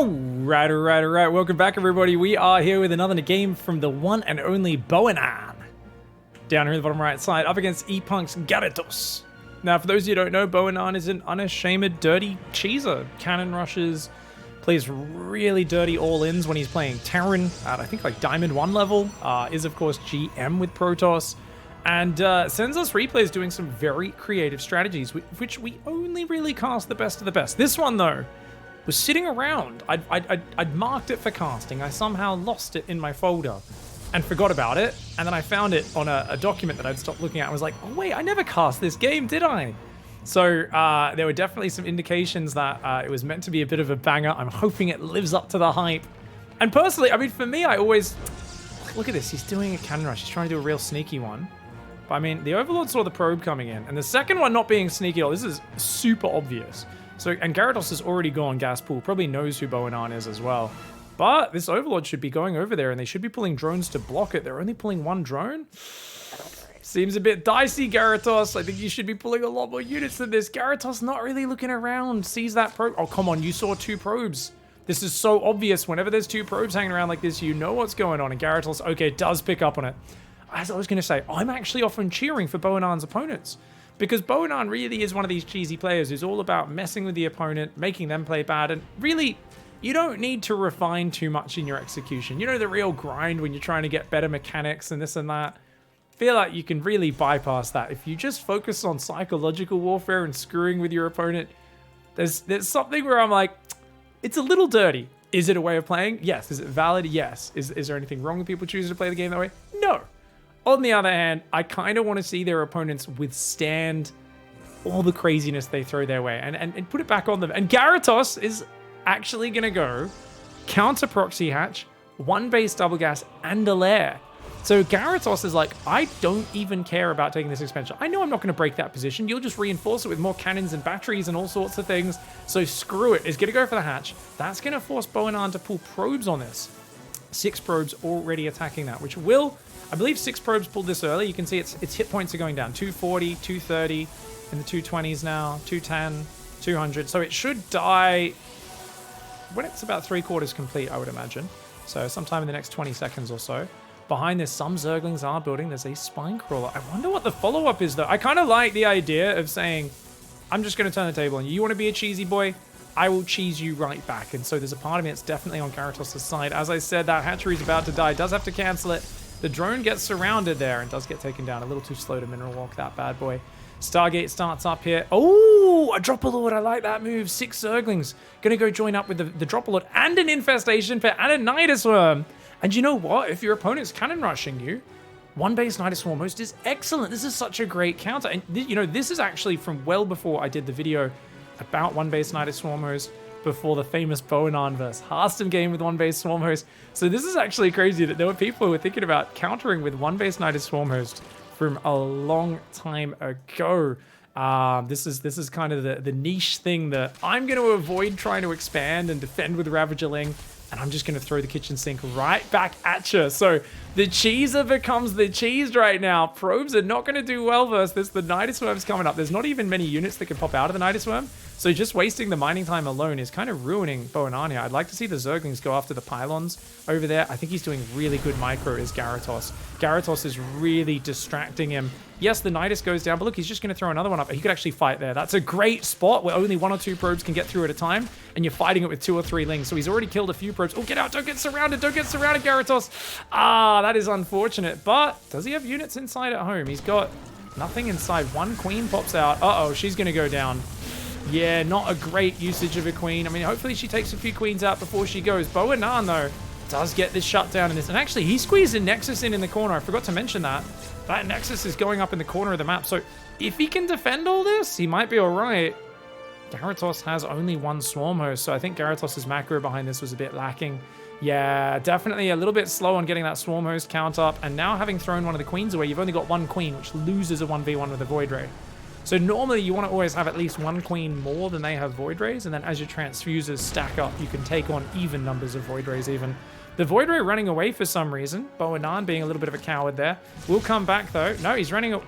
Alright. Welcome back, everybody. We are here with another game from the one and only Boanaan. Down here in the bottom right side, up against E-Punk's Gyarados. Now, for those of you who don't know, Boanaan is an unashamed dirty cheeser. Cannon rushes, plays really dirty all-ins when he's playing Terran at, I think, like Diamond 1 level. Is, of course, GM with Protoss. And sends us replays doing some very creative strategies, which we only really cast the best of the best. This one, though, was sitting around. I'd marked it for casting. I somehow lost it in my folder and forgot about it. And then I found it on a document that I'd stopped looking at. I was like, oh wait, I never cast this game, did I? So there were definitely some indications that it was meant to be a bit of a banger. I'm hoping it lives up to the hype. And personally, I mean, for me, I always... Look at this, he's doing a cannon rush. He's trying to do a real sneaky one. But I mean, the Overlord saw the probe coming in. And the second one not being sneaky at all, this is super obvious. So, and Gyarados has already gone gas pool, probably knows who Boanaan is as well. But this Overlord should be going over there, and they should be pulling drones to block it. They're only pulling one drone? Seems a bit dicey, Gyarados. I think you should be pulling a lot more units than this. Gyarados not really looking around, sees that probe. Oh, come on, you saw two probes. This is so obvious. Whenever there's two probes hanging around like this, you know what's going on. And Gyarados, okay, does pick up on it. As I was going to say, I'm actually often cheering for Boanaan's opponents. Because Boanaan really is one of these cheesy players who's all about messing with the opponent, making them play bad, and really, you don't need to refine too much in your execution. You know, the real grind when you're trying to get better mechanics and this and that. I feel like you can really bypass that. If you just focus on psychological warfare and screwing with your opponent, there's something where I'm like, it's a little dirty. Is it a way of playing? Yes. Is it valid? Yes. Is there anything wrong with people choosing to play the game that way? No. On the other hand, I kind of want to see their opponents withstand all the craziness they throw their way and put it back on them. And Gyarados is actually going to go counter proxy hatch, one base double gas, and a lair. So Gyarados is like, I don't even care about taking this expansion. I know I'm not going to break that position. You'll just reinforce it with more cannons and batteries and all sorts of things. So screw it. It's going to go for the hatch. That's going to force Boanaan to pull probes on this. 6 probes already attacking that, which will... I believe 6 probes pulled this early. You can see its hit points are going down. 240, 230, in the 220s now, 210, 200. So it should die when it's about 3/4 complete, I would imagine. So sometime in the next 20 seconds or so. Behind this, some Zerglings are building. There's a spine crawler. I wonder what the follow-up is, though. I kind of like the idea of saying, I'm just going to turn the table on you. You want to be a cheesy boy? I will cheese you right back. And so there's a part of me that's definitely on Gyarados' side. As I said, that hatchery's about to die. Does have to cancel it. The drone gets surrounded there and does get taken down. A little too slow to mineral walk, that bad boy. Stargate starts up here. Oh, a Dropper-Lord. I like that move. 6 Zerglings. Going to go join up with the Dropper-Lord and an Infestation Pet and a Nidus Worm. And you know what? If your opponent's cannon rushing you, one base Nidus Swarm host is excellent. This is such a great counter. And, you know, this is actually from well before I did the video about one base Nidus Swarm host, before the famous Boanaan vs. Hearthstone game with one base Swarm host. So this is actually crazy that there were people who were thinking about countering with one base Nidus Swarm host from a long time ago. This is kind of the niche thing that I'm going to avoid trying to expand and defend with Ravagerling. And I'm just going to throw the kitchen sink right back at you. So the cheeser becomes the cheesed right now. Probes are not going to do well versus this. The Nidus Worm's coming up. There's not even many units that can pop out of the Nidus Worm. So just wasting the mining time alone is kind of ruining Boanaan here. I'd like to see the Zerglings go after the pylons over there. I think he's doing really good micro as Gyarados. Gyarados is really distracting him. Yes, the Nidus goes down, but look, he's just going to throw another one up. He could actually fight there. That's a great spot where only 1 or 2 probes can get through at a time, and you're fighting it with 2 or 3 lings. So he's already killed a few probes. Oh, get out. Don't get surrounded. Don't get surrounded, Gyarados. Ah, that is unfortunate. But does he have units inside at home? He's got nothing inside. 1 queen pops out. Uh-oh, she's going to go down. Yeah, not a great usage of a queen. I mean, hopefully she takes a few queens out before she goes. Boanaan, though, does get this shut down in this. And actually, he squeezed a Nexus in the corner. I forgot to mention that. That Nexus is going up in the corner of the map. So if he can defend all this, he might be all right. Gyarados has only 1 Swarm host. So I think Gyarados' macro behind this was a bit lacking. Yeah, definitely a little bit slow on getting that Swarm host count up. And now having thrown one of the queens away, you've only got 1 queen, which loses a 1v1 with a Void Ray. So normally you want to always have at least 1 queen more than they have Void Rays, and then as your transfusers stack up, you can take on even numbers of Void Rays even. The Void Ray running away for some reason. Boanaan being a little bit of a coward there. Will come back though. No, he's running...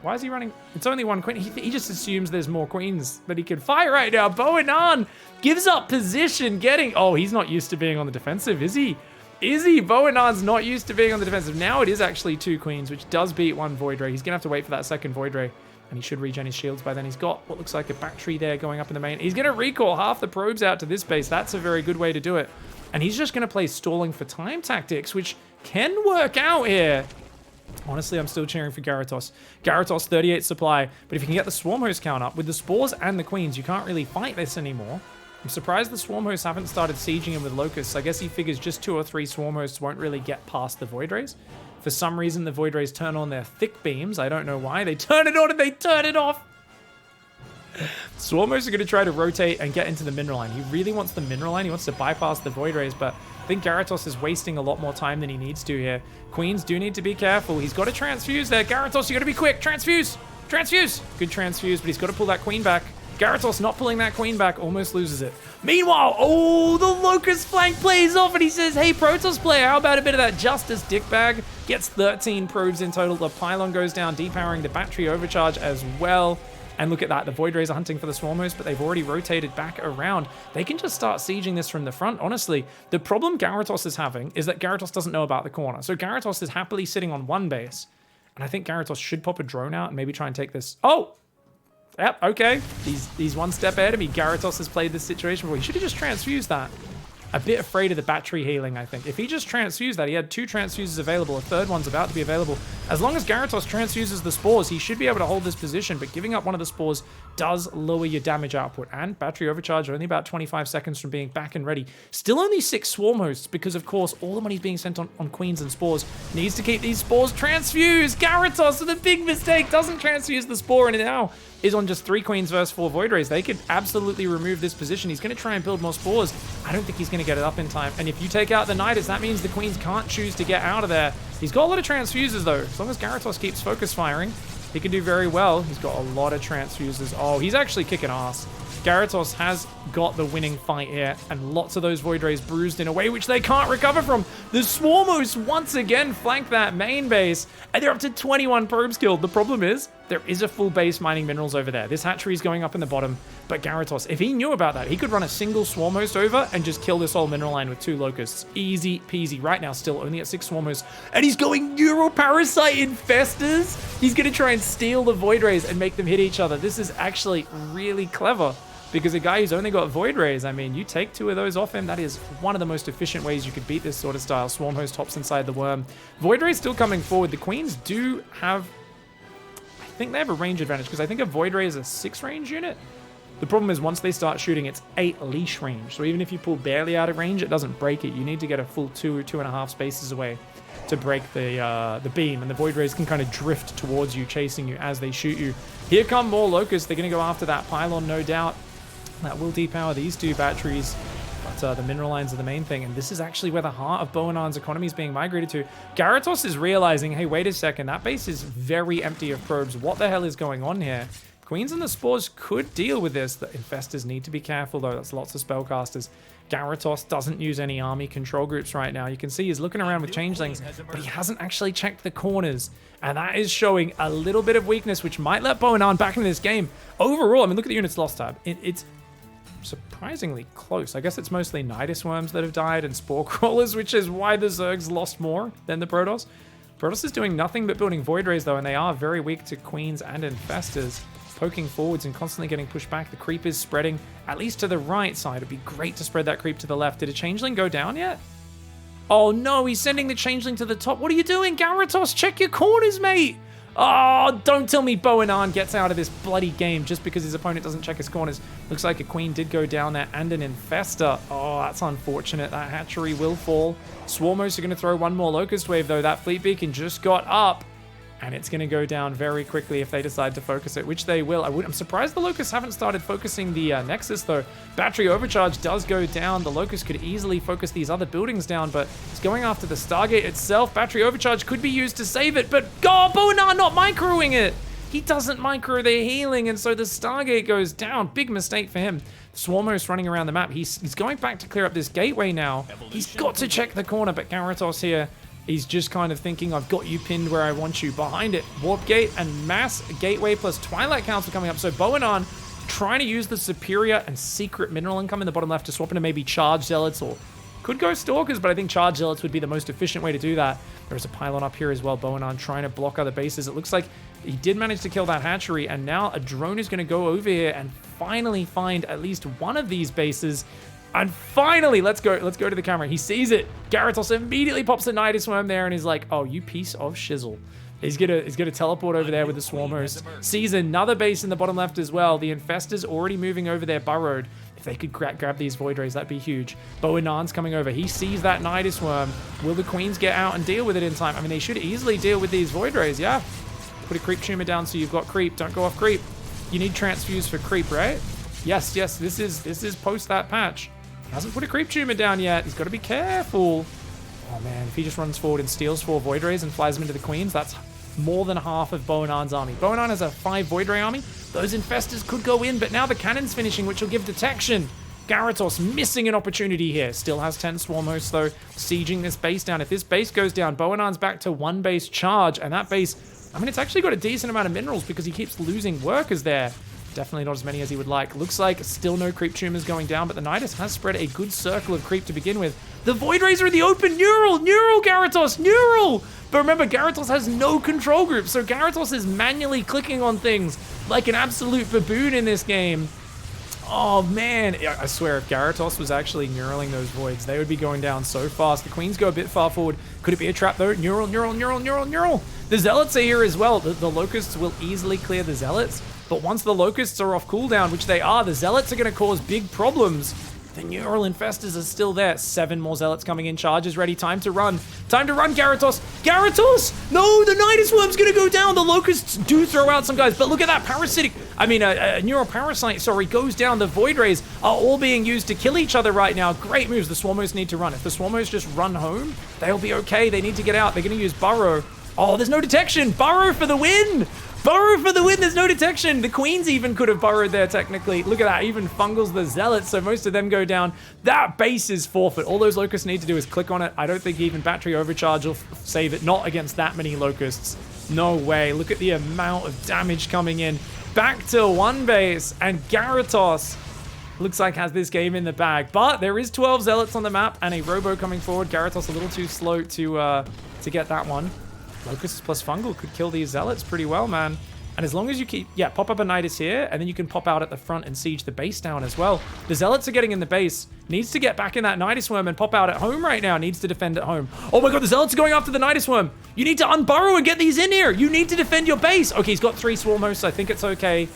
Why is he running? It's only one queen. He just assumes there's more queens that he can fight right now. Boanaan gives up position, getting... Oh, he's not used to being on the defensive, is he? Is he? Boanaan's not used to being on the defensive. Now it is actually 2 queens, which does beat 1 Void Ray. He's going to have to wait for that second Void Ray, and he should regen his shields by then. He's got what looks like a battery there going up in the main. He's going to recall half the probes out to this base. That's a very good way to do it. And he's just going to play stalling for time tactics, which can work out here. Honestly, I'm still cheering for Gyarados. Gyarados, 38 supply, but if you can get the Swarm Host count up, with the Spores and the Queens, you can't really fight this anymore. I'm surprised the Swarm Hosts haven't started sieging him with Locusts. I guess he figures just 2 or 3 Swarm Hosts won't really get past the Void Rays. For some reason, the Void Rays turn on their thick beams. I don't know why. They turn it on and they turn it off. Swarm Hosts are going to try to rotate and get into the Mineral Line. He really wants the Mineral Line. He wants to bypass the Void Rays, but I think Gyarados is wasting a lot more time than he needs to here. Queens do need to be careful. He's got to transfuse there. Gyarados, you got to be quick. Transfuse. Transfuse. Good transfuse, but he's got to pull that Queen back. Gyarados not pulling that Queen back, almost loses it. Meanwhile, oh, the Locust flank plays off, and he says, hey, Protoss player, how about a bit of that Justice dickbag? Gets 13 probes in total. The Pylon goes down, depowering the battery overcharge as well. And look at that, the Void Rays are hunting for the Swarm Host, but they've already rotated back around. They can just start sieging this from the front, honestly. The problem Gyarados is having is that Gyarados doesn't know about the corner. So Gyarados is happily sitting on one base. And I think Gyarados should pop a drone out and maybe try and take this. Oh! Yep, okay. He's one step ahead of me. Gyarados has played this situation before. He should have just transfused that. A bit afraid of the battery healing, I think. If he just transfused that, he had 2 transfuses available. A third one's about to be available. As long as Gyarados transfuses the spores, he should be able to hold this position, but giving up one of the spores does lower your damage output. And battery overcharge, only about 25 seconds from being back and ready. Still only 6 Swarm Hosts, because of course, all the money's being sent on Queens and Spores. Needs to keep these spores transfused. Gyarados, with a big mistake, doesn't transfuse the spore, and now is on just 3 Queens versus 4 Void Rays. They could absolutely remove this position. He's going to try and build more spores. I don't think he's going to get it up in time. And if you take out the Nidus, that means the Queens can't choose to get out of there. He's got a lot of transfuses, though. As long as Gyarados keeps focus firing, he can do very well. He's got a lot of transfuses. Oh, he's actually kicking ass. Gyarados has got the winning fight here, and lots of those Void Rays bruised in a way which they can't recover from. The Swarm Hosts once again flank that main base, and they're up to 21 probes killed. The problem is, there is a full base mining minerals over there. This hatchery is going up in the bottom, but Gyarados, if he knew about that, he could run a single Swarm Host over and just kill this whole mineral line with 2 Locusts. Easy peasy. Right now, still only at 6 Swarm Hosts, and he's going Neuroparasite Infestors. He's going to try and steal the Void Rays and make them hit each other. This is actually really clever, because a guy who's only got Void Rays, I mean, you take 2 of those off him, that is one of the most efficient ways you could beat this sort of style. Swarm Host hops inside the worm. Void Rays still coming forward. The Queens do have... I think they have a range advantage, because I think a Void Ray is a 6 range unit. The problem is once they start shooting, it's 8 leash range. So even if you pull barely out of range, it doesn't break it. You need to get a full 2.5 spaces away to break the beam, and the Void Rays can kind of drift towards you, chasing you as they shoot you. Here come more Locusts. They're going to go after that Pylon, no doubt. That will depower these 2 batteries. But the mineral lines are the main thing, and this is actually where the heart of Boanaan's economy is being migrated to. Gyarados is realizing, hey, wait a second, that base is very empty of probes. What the hell is going on here? Queens and the Spores could deal with this. The Infestors need to be careful, though. That's lots of spellcasters. Gyarados doesn't use any army control groups right now. You can see he's looking around with changelings, but he hasn't actually checked the corners, and that is showing a little bit of weakness, which might let Boanaan back into this game. Overall, I mean, look at the units lost tab. It's surprisingly close. I guess it's mostly Nidus Worms that have died and Spore Crawlers, which is why the Zergs lost more than the Protoss. Protoss is doing nothing but building Void Rays, though, and they are very weak to Queens and Infestors. Poking forwards and constantly getting pushed back. The creep is spreading, at least to the right side. It'd be great to spread that creep to the left. Did a changeling go down yet? Oh no, he's sending the changeling to the top. What are you doing, Gyarados? Check your corners, mate! Oh, don't tell me Boanaan gets out of this bloody game just because his opponent doesn't check his corners. Looks like a Queen did go down there and an Infestor. Oh, that's unfortunate. That hatchery will fall. Swarmos are going to throw one more Locust Wave, though. That Fleet Beacon just got up, and it's going to go down very quickly if they decide to focus it, which they will. I'm surprised the Locusts haven't started focusing the Nexus, though. Battery overcharge does go down. The Locust could easily focus these other buildings down, but it's going after the Stargate itself. Battery overcharge could be used to save it, but God, Boanaan not microing it! He doesn't micro their healing, and so the Stargate goes down. Big mistake for him. Swarmos running around the map. He's going back to clear up this gateway now. He's got to check the corner, but Gyarados here He's just kind of thinking, I've got you pinned where I want you. Behind it, Warp Gate and Mass Gateway plus Twilight Council coming up. So Boanaan trying to use the Superior and Secret Mineral Income in the bottom left to swap into maybe Charge Zealots, or could go Stalkers, but I think Charge Zealots would be the most efficient way to do that. There's a pylon up here as well. Boanaan trying to block other bases. It looks like he did manage to kill that hatchery, and now a drone is going to go over here and finally find at least one of these bases. And finally, let's go to the camera. He sees it. Gyarados immediately pops a Nidus Worm there and he's like, oh, you piece of shizzle. He's gonna teleport over there with the Swarm Host. Sees another base in the bottom left as well. The Infestor's already moving over there burrowed. If they could grab these Void Rays, that'd be huge. Boanaan's coming over. He sees that Nidus Worm. Will the Queens get out and deal with it in time? I mean, they should easily deal with these Void Rays, yeah. Put a Creep Tumor down so you've got Creep. Don't go off Creep. You need Transfuse for Creep, right? Yes, this is post that patch. Hasn't put a Creep Tumor down yet. He's got to be careful. Oh man, if he just runs forward and steals 4 Void Rays and flies them into the Queens, that's more than half of Boanaan's army. Boanaan has a 5 Void Ray army. Those Infestors could go in, but now the cannon's finishing, which will give detection. Gyarados missing an opportunity here. Still has 10 Swarm Hosts, though, sieging this base down. If this base goes down, Boanaan's back to 1 base charge, and that base, I mean, it's actually got a decent amount of minerals because he keeps losing workers there. Definitely not as many as he would like. Looks like still no Creep Tumors going down, but the Nidus has spread a good circle of creep to begin with. The Void Rays are in the open. Neural, Gyarados, Neural! But remember, Gyarados has no control group, so Gyarados is manually clicking on things like an absolute baboon in this game. Oh man, I swear if Gyarados was actually neuraling those Voids, they would be going down so fast. The Queens go a bit far forward. Could it be a trap though? Neural. The Zealots are here as well. The Locusts will easily clear the Zealots, but once the Locusts are off cooldown, which they are, the Zealots are going to cause big problems. The Neural Infestors are still there. 7 more Zealots coming in. Charge is ready. Time to run. Time to run, Gyarados. Gyarados! No, the Nidus Worm's going to go down. The Locusts do throw out some guys, but look at that parasitic... Neural Parasite, sorry, goes down. The Void Rays are all being used to kill each other right now. Great moves. The Swarmos need to run. If the Swarmos just run home, they'll be okay. They need to get out. They're going to use Burrow. Oh, there's no detection. Burrow for the win. Burrow for the win. There's no detection. The Queens even could have burrowed there technically. Look at that. Even Fungals the Zealots, so most of them go down. That base is forfeit. All those Locusts need to do is click on it. I don't think even Battery Overcharge will save it. Not against that many Locusts. No way. Look at the amount of damage coming in. Back to 1 base, and Gyarados looks like has this game in the bag. But there is 12 Zealots on the map and a Robo coming forward. Gyarados a little too slow to get that one. Locusts plus Fungal could kill these Zealots pretty well, man. And as long as you keep... Yeah, pop up a Nidus here, and then you can pop out at the front and siege the base down as well. The Zealots are getting in the base. Needs to get back in that Nidus Worm and pop out at home right now. Needs to defend at home. Oh my god, the Zealots are going after the Nidus Worm. You need to unburrow and get these in here. You need to defend your base. Okay, he's got 3 Swarm Hosts. I think it's okay.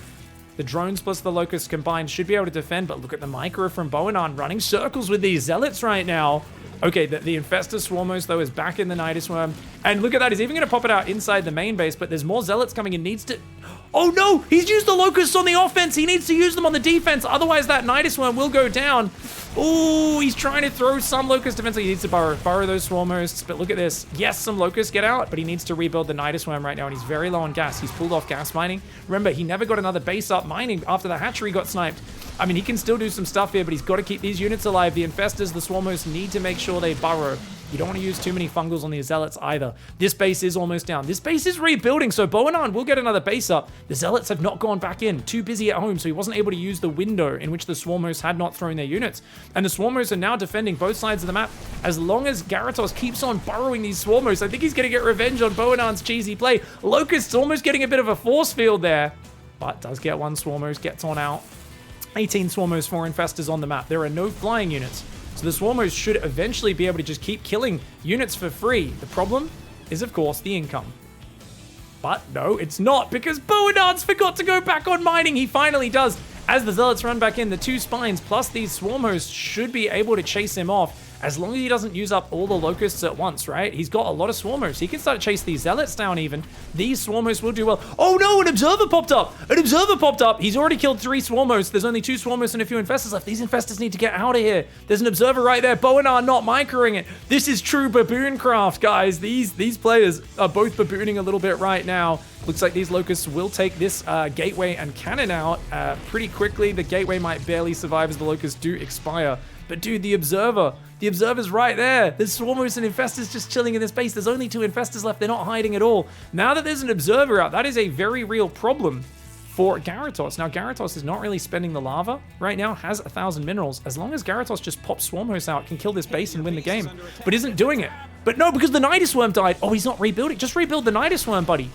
The drones plus the Locusts combined should be able to defend, but look at the micro from Boanaan running circles with these Zealots right now. Okay, the Infestor Swarmos, though, is back in the Nidus Worm. And look at that. He's even going to pop it out inside the main base, but there's more Zealots coming in. Needs to... Oh, no! He's used the Locusts on the offense. He needs to use them on the defense. Otherwise, that Nidus Worm will go down. Ooh, he's trying to throw some Locust defense. He needs to burrow those Swarm Hosts. But look at this. Yes, some Locusts get out, but he needs to rebuild the Nidus Worm right now, and he's very low on gas. He's pulled off gas mining. Remember, he never got another base up mining after the hatchery got sniped. I mean, he can still do some stuff here, but he's got to keep these units alive. The Infestors, the Swarmos need to make sure they burrow. You don't want to use too many Fungals on the Zealots either. This base is almost down. This base is rebuilding, so Boanaan will get another base up. The Zealots have not gone back in. Too busy at home, so he wasn't able to use the window in which the Swarmos had not thrown their units. And the Swarmos are now defending both sides of the map. As long as Gyarados keeps on burrowing these Swarmos, I think he's going to get revenge on Boanaan's cheesy play. Locust's almost getting a bit of a force field there, but does get 1 Swarmos, gets on out. 18 Swarmos, 4 Infestors on the map. There are no flying units. So the Swarmos should eventually be able to just keep killing units for free. The problem is, of course, the income. But no, it's not, because Boanaan's forgot to go back on mining. He finally does. As the Zealots run back in, the 2 Spines plus these Swarm Hosts should be able to chase him off. As long as he doesn't use up all the Locusts at once, right? He's got a lot of Swarm Hosts. He can start to chase these Zealots down even. These Swarm Hosts will do well. Oh no, an Observer popped up! An Observer popped up! He's already killed 3 Swarm Hosts. There's only 2 Swarm Hosts and a few Infestors left. These Infestors need to get out of here. There's an Observer right there. Boanaan not microing it. This is true Babooncraft, guys. These players are both babooning a little bit right now. Looks like these Locusts will take this Gateway and Cannon out pretty quickly. The Gateway might barely survive as the Locusts do expire. But dude, the Observer's right there. There's Swarmos and Infestors just chilling in this base. There's only 2 Infestors left. They're not hiding at all. Now that there's an Observer out, that is a very real problem for Gyarados. Now, Gyarados is not really spending the lava right now, has 1,000 minerals. As long as Gyarados just pops Swarmos out, can kill this base and win the game, but isn't doing it. But no, because the Nidus Worm died. Oh, he's not rebuilding. Just rebuild the Nidus Worm, buddy.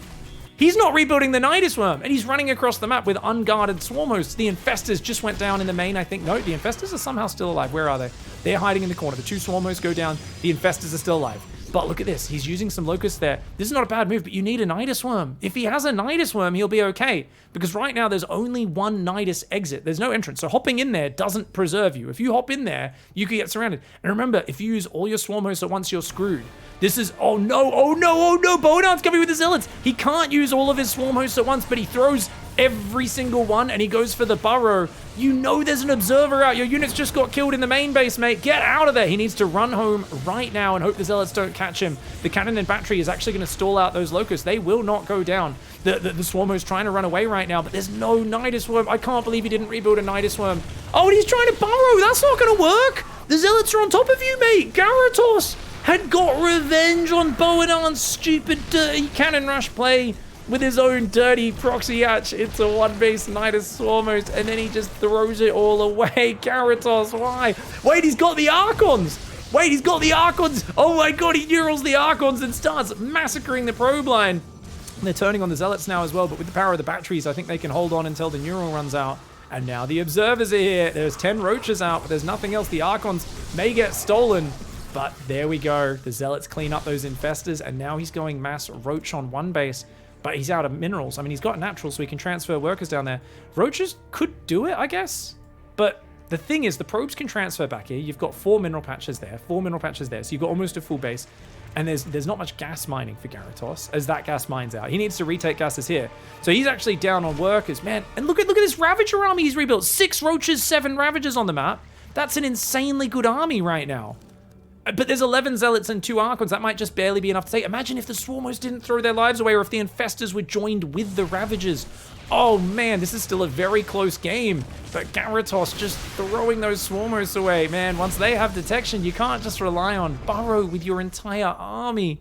He's not rebuilding the Nidus Worm, and he's running across the map with unguarded Swarmos. The Infestors just went down in the main, I think. No, the Infestors are somehow still alive. Where are they? They're hiding in the corner. The 2 Swarmos go down. The Infestors are still alive. But look at this. He's using some Locusts there. This is not a bad move, but you need a Nidus Worm. If he has a Nidus Worm, he'll be okay. Because right now, there's only 1 Nidus exit. There's no entrance. So hopping in there doesn't preserve you. If you hop in there, you could get surrounded. And remember, if you use all your Swarmos at once, you're screwed. This is, oh no, oh no, oh no, Boanaan's coming with the Zealots. He can't use all of his Swarm hosts at once, but he throws every single one and he goes for the burrow. You know there's an Observer out. Your units just got killed in the main base, mate. Get out of there. He needs to run home right now and hope the Zealots don't catch him. The cannon and battery is actually going to stall out those Locusts. They will not go down. The Swarmo's trying to run away right now, but there's no Nidus Worm. I can't believe he didn't rebuild a Nidus Worm. Oh, and he's trying to burrow. That's not going to work. The Zealots are on top of you, mate. Gyarados had got revenge on Boanaan's stupid, dirty cannon rush play with his own dirty proxy hatch into 1-base Nidus Swarmos, and then he just throws it all away. Gyarados, why? Wait, he's got the Archons. Wait, he's got the Archons. Oh my god, he neurals the Archons and starts massacring the probe line. They're turning on the Zealots now as well, but with the power of the batteries, I think they can hold on until the neural runs out. And now the Observers are here. There's 10 Roaches out, but there's nothing else. The Archons may get stolen. But there we go. The Zealots clean up those Infestors, and now he's going mass Roach on 1 base. But he's out of minerals. I mean, he's got natural, so he can transfer workers down there. Roaches could do it, I guess. But the thing is, the probes can transfer back here. You've got 4 mineral patches there, 4 mineral patches there. So you've got almost a full base. And there's not much gas mining for Gyarados as that gas mines out. He needs to retake gases here. So he's actually down on workers, man. And look at this Ravager army he's rebuilt. 6 Roaches, 7 Ravagers on the map. That's an insanely good army right now. But there's 11 Zealots and 2 Archons. That might just barely be enough to take. Imagine if the Swarmos didn't throw their lives away, or if the Infestors were joined with the Ravagers. Oh man, this is still a very close game. But Gyarados just throwing those Swarmos away. Man, once they have detection, you can't just rely on Burrow with your entire army.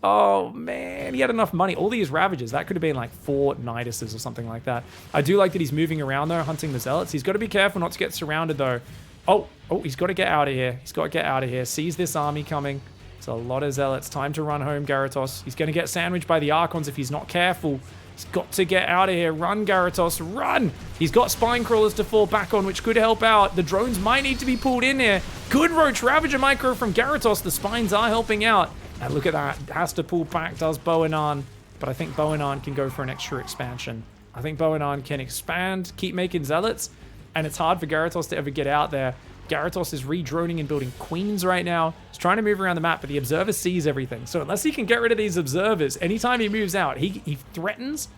Oh man, he had enough money. All these Ravagers, that could have been like 4 Niduses or something like that. I do like that he's moving around though, hunting the Zealots. He's got to be careful not to get surrounded though. Oh, he's got to get out of here. He's got to get out of here. Sees this army coming. It's a lot of Zealots. Time to run home, Gyarados. He's going to get sandwiched by the Archons if he's not careful. He's got to get out of here. Run, Gyarados, run! He's got Spine Crawlers to fall back on, which could help out. The drones might need to be pulled in here. Good Roach Ravager micro from Gyarados. The Spines are helping out. And look at that. Has to pull back, does Boanaan. But I think Boanaan can go for an extra expansion. I think Boanaan can expand, keep making Zealots. And it's hard for Gyarados to ever get out there. Gyarados is re-droning and building queens right now. He's trying to move around the map, but the Observer sees everything. So unless he can get rid of these Observers, anytime he moves out, he threatens,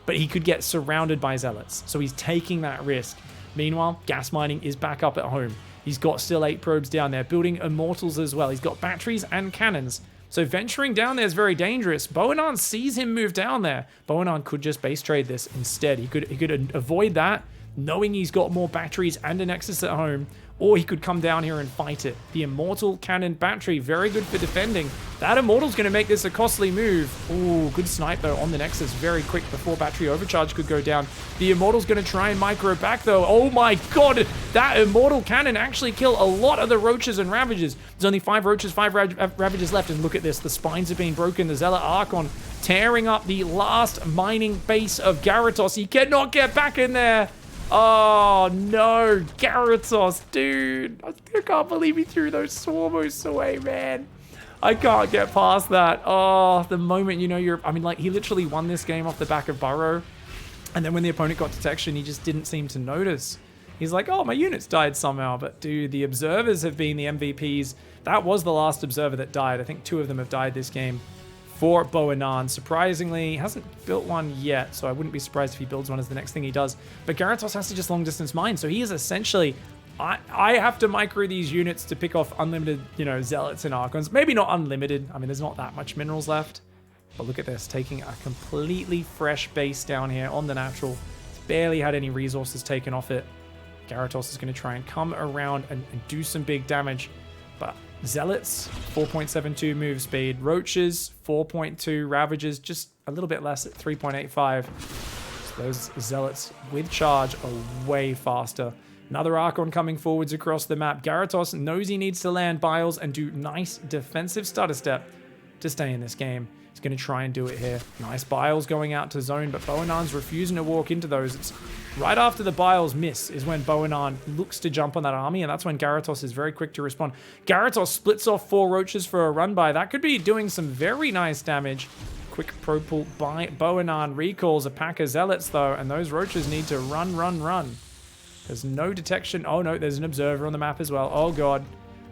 but he could get surrounded by Zealots. So he's taking that risk. Meanwhile, gas mining is back up at home. He's got still 8 probes down there, building Immortals as well. He's got batteries and cannons. So venturing down there is very dangerous. Boanaan sees him move down there. Boanaan could just base trade this instead. He could avoid that, knowing he's got more batteries and a Nexus at home, or he could come down here and fight it. The Immortal Cannon Battery, very good for defending. That Immortal's going to make this a costly move. Ooh, good snipe though on the Nexus, very quick before battery overcharge could go down. The Immortal's going to try and micro back though. Oh my god, that Immortal Cannon actually kill a lot of the Roaches and Ravagers. There's only 5 Roaches, 5 Ravagers left, and look at this, the spines are being broken. The Zealot Archon tearing up the last mining base of Gyarados. He cannot get back in there. Oh no, Gyarados, dude. I still can't believe he threw those Swarmos away, man. I can't get past that. Oh, the moment you know I mean, like, he literally won this game off the back of Burrow. And then when the opponent got detection, he just didn't seem to notice. He's like, oh, my units died somehow. But dude, the Observers have been the MVPs. That was the last Observer that died. I think 2 of them have died this game. For Boanaan. Surprisingly, he hasn't built one yet, so I wouldn't be surprised if he builds one as the next thing he does. But Gyarados has to just long distance mine, so he is essentially, I have to micro these units to pick off unlimited, Zealots and Archons. Maybe not unlimited. I mean, there's not that much minerals left. But look at this, taking a completely fresh base down here on the natural. It's barely had any resources taken off it. Gyarados is going to try and come around and do some big damage. But Zealots, 4.72 move speed. Roaches, 4.2. Ravagers, just a little bit less at 3.85. So those Zealots with charge are way faster. Another Archon coming forwards across the map. Gyarados knows he needs to land Biles and do nice defensive stutter step to stay in this game. He's going to try and do it here. Nice Biles going out to zone, but Boanaan's refusing to walk into those. It's right after the Biles miss is when Boanaan looks to jump on that army, and that's when Gyarados is very quick to respond. Gyarados splits off 4 Roaches for a run by. That could be doing some very nice damage. Quick pro pull by Boanaan. Recalls a pack of Zealots, though, and those Roaches need to run, run, run. There's no detection. Oh, no, there's an observer on the map as well. Oh, God.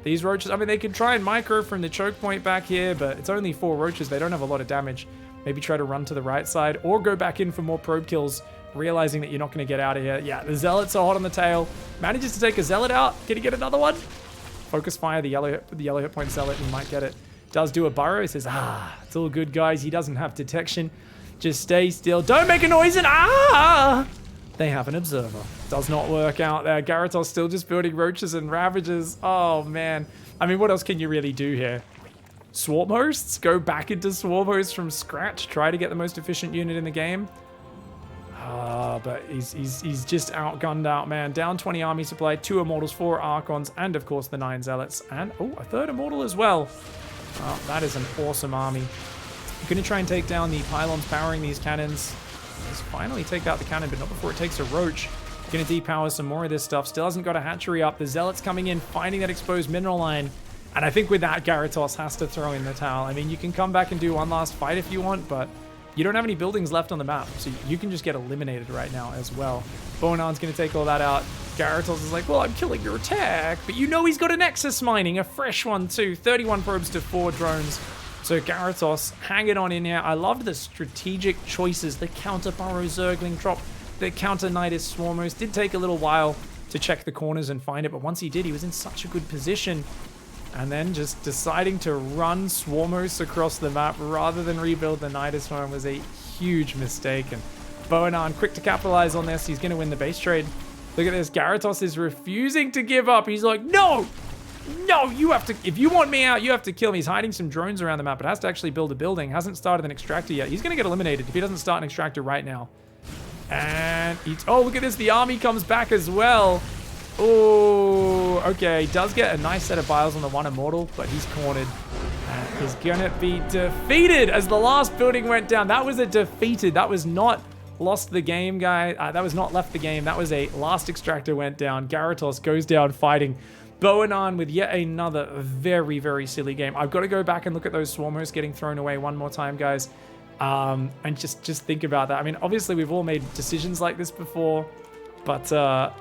These Roaches, I mean, they can try and micro from the choke point back here, but it's only 4 Roaches. They don't have a lot of damage. Maybe try to run to the right side or go back in for more probe kills, realizing that you're not going to get out of here. Yeah, the Zealots are hot on the tail. Manages to take a Zealot out. Can he get another one? Focus fire the yellow hit point Zealot and might get it. Does do a burrow. He says, it's all good, guys. He doesn't have detection. Just stay still. Don't make a noise and they have an observer. Does not work out there. Gyarados still just building Roaches and Ravagers. Oh, man. I mean, what else can you really do here? Swarm Hosts? Go back into Swarm Hosts from scratch? Try to get the most efficient unit in the game? But he's just outgunned out, man. Down 20 army supply, 2 Immortals, 4 Archons, and, of course, the 9 Zealots. And, a 3rd Immortal as well. Oh, that is an awesome army. I'm going to try and take down the pylons powering these cannons. Let's finally take out the cannon, but not before it takes a Roach. Going to depower some more of this stuff. Still hasn't got a hatchery up. The Zealots coming in, finding that exposed mineral line. And I think with that, Gyarados has to throw in the towel. I mean, you can come back and do one last fight if you want, but you don't have any buildings left on the map. So you can just get eliminated right now as well. Boanaan's going to take all that out. Gyarados is like, well, I'm killing your attack. But you know he's got a Nexus mining, a fresh one too. 31 probes to 4 drones. So Gyarados hanging on in here. I loved the strategic choices. The counter Burrow Zergling drop, the counter Nidus Swarmos. Did take a little while to check the corners and find it, but once he did, he was in such a good position. And then just deciding to run Swarmos across the map rather than rebuild the Nidus Swarm was a huge mistake. And Boanaan quick to capitalize on this. He's going to win the base trade. Look at this. Gyarados is refusing to give up. He's like, no! No, you have to, if you want me out, you have to kill me. He's hiding some drones around the map, but has to actually build a building. Hasn't started an extractor yet. He's going to get eliminated if he doesn't start an extractor right now. And oh, look at this. The army comes back as well. Oh, okay. Does get a nice set of Biles on the 1 Immortal, but he's cornered. And is going to be defeated as the last building went down. That was a defeated. That was not lost the game, guy. That was not left the game. That was a last extractor went down. Gyarados goes down fighting. Boanaan with yet another very, very silly game. I've got to go back and look at those Swarmos getting thrown away one more time, guys. And just think about that. I mean, obviously, we've all made decisions like this before, but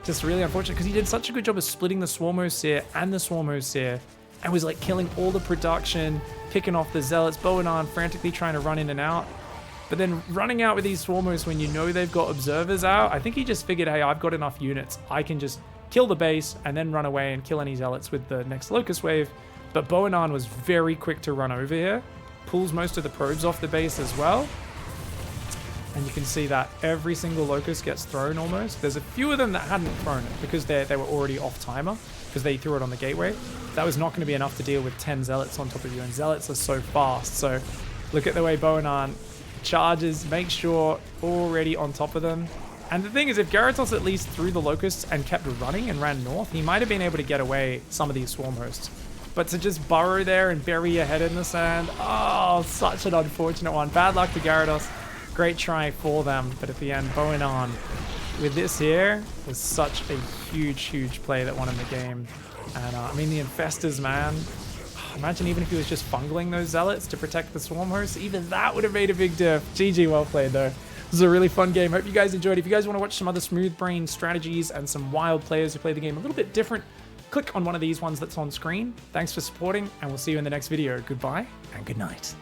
just really unfortunate because he did such a good job of splitting the Swarmos here and the Swarmos here and was like killing all the production, picking off the Zealots. Boanaan frantically trying to run in and out. But then running out with these Swarmos when you know they've got observers out, I think he just figured, hey, I've got enough units. I can just kill the base and then run away and kill any Zealots with the next Locust Wave. But Boanaan was very quick to run over here. Pulls most of the probes off the base as well. And you can see that every single Locust gets thrown almost. There's a few of them that hadn't thrown it because they were already off timer because they threw it on the gateway. That was not going to be enough to deal with 10 Zealots on top of you. And Zealots are so fast. So look at the way Boanaan charges, make sure already on top of them. And the thing is, if Gyarados at least threw the Locusts and kept running and ran north, he might have been able to get away some of these Swarm Hosts. But to just burrow there and bury your head in the sand, oh, such an unfortunate one. Bad luck to Gyarados. Great try for them, but at the end, Boanaan with this here was such a huge, huge play that won him the game. And I mean, the Infestors, man. Imagine even if he was just bungling those Zealots to protect the Swarm Hosts, even that would have made a big diff. GG, well played though. This is a really fun game. Hope you guys enjoyed. If you guys want to watch some other Smooth Brain strategies and some wild players who play the game a little bit different, click on one of these ones that's on screen. Thanks for supporting, and we'll see you in the next video. Goodbye and good night.